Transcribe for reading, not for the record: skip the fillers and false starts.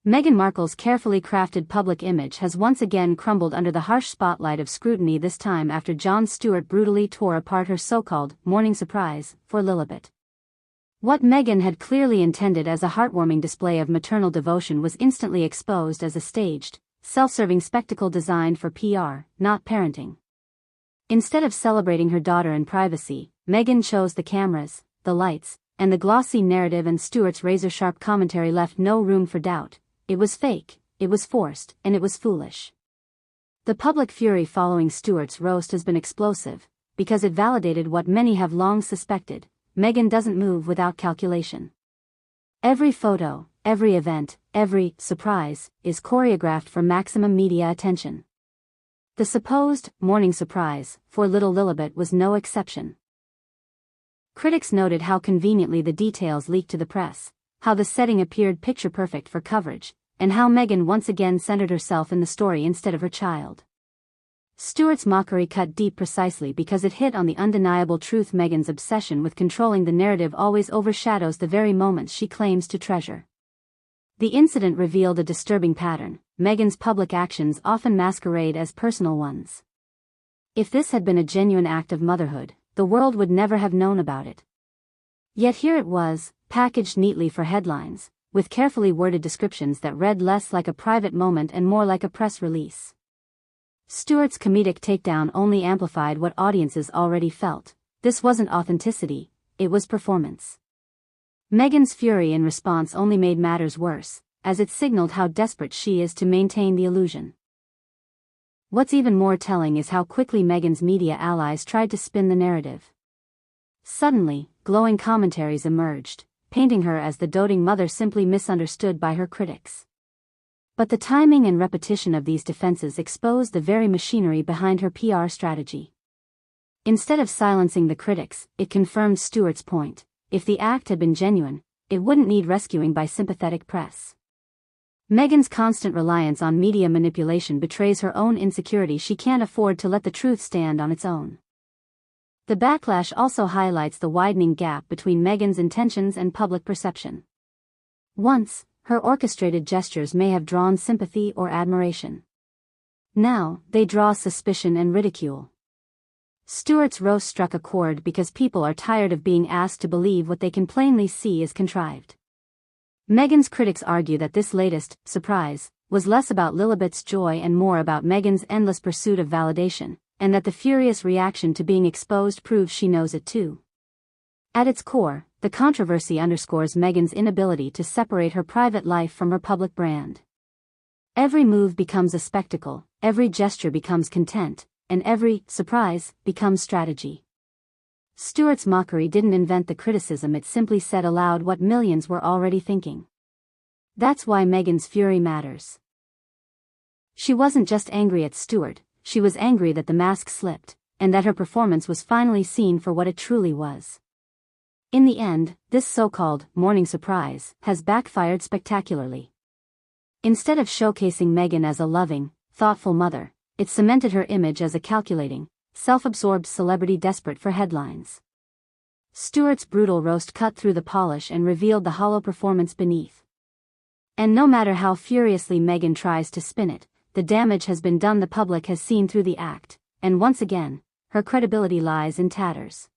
Meghan Markle's carefully crafted public image has once again crumbled under the harsh spotlight of scrutiny, this time after Jon Stewart brutally tore apart her so-called morning surprise for Lilibet. What Meghan had clearly intended as a heartwarming display of maternal devotion was instantly exposed as a staged, self-serving spectacle designed for PR, not parenting. Instead of celebrating her daughter in privacy, Meghan chose the cameras, the lights, and the glossy narrative, and Stewart's razor-sharp commentary left no room for doubt. It was fake, it was forced, and it was foolish. The public fury following Stewart's roast has been explosive, because it validated what many have long suspected: Meghan doesn't move without calculation. Every photo, every event, every surprise is choreographed for maximum media attention. The supposed morning surprise for little Lilibet was no exception. Critics noted how conveniently the details leaked to the press, how the setting appeared picture-perfect for coverage, and how Meghan once again centered herself in the story instead of her child. Stewart's mockery cut deep precisely because it hit on the undeniable truth: Meghan's obsession with controlling the narrative always overshadows the very moments she claims to treasure. The incident revealed a disturbing pattern: Meghan's public actions often masquerade as personal ones. If this had been a genuine act of motherhood, the world would never have known about it. Yet here it was, packaged neatly for headlines, with carefully worded descriptions that read less like a private moment and more like a press release. Stewart's comedic takedown only amplified what audiences already felt: this wasn't authenticity, it was performance. Meghan's fury in response only made matters worse, as it signaled how desperate she is to maintain the illusion. What's even more telling is how quickly Meghan's media allies tried to spin the narrative. Suddenly, glowing commentaries emerged, painting her as the doting mother simply misunderstood by her critics. But the timing and repetition of these defenses exposed the very machinery behind her PR strategy. Instead of silencing the critics, it confirmed Stewart's point: if the act had been genuine, it wouldn't need rescuing by sympathetic press. Meghan's constant reliance on media manipulation betrays her own insecurity. She can't afford to let the truth stand on its own. The backlash also highlights the widening gap between Meghan's intentions and public perception. Once, her orchestrated gestures may have drawn sympathy or admiration. Now, they draw suspicion and ridicule. Stewart's roast struck a chord because people are tired of being asked to believe what they can plainly see is contrived. Meghan's critics argue that this latest surprise was less about Lilibet's joy and more about Meghan's endless pursuit of validation, and that the furious reaction to being exposed proves she knows it too. At its core, the controversy underscores Meghan's inability to separate her private life from her public brand. Every move becomes a spectacle, every gesture becomes content, and every surprise becomes strategy. Stewart's mockery didn't invent the criticism, it simply said aloud what millions were already thinking. That's why Meghan's fury matters. She wasn't just angry at Stewart, she was angry that the mask slipped, and that her performance was finally seen for what it truly was. In the end, this so-called morning surprise has backfired spectacularly. Instead of showcasing Meghan as a loving, thoughtful mother, it cemented her image as a calculating, self-absorbed celebrity desperate for headlines. Stewart's brutal roast cut through the polish and revealed the hollow performance beneath. And no matter how furiously Meghan tries to spin it, the damage has been done. The public has seen through the act, and once again, her credibility lies in tatters.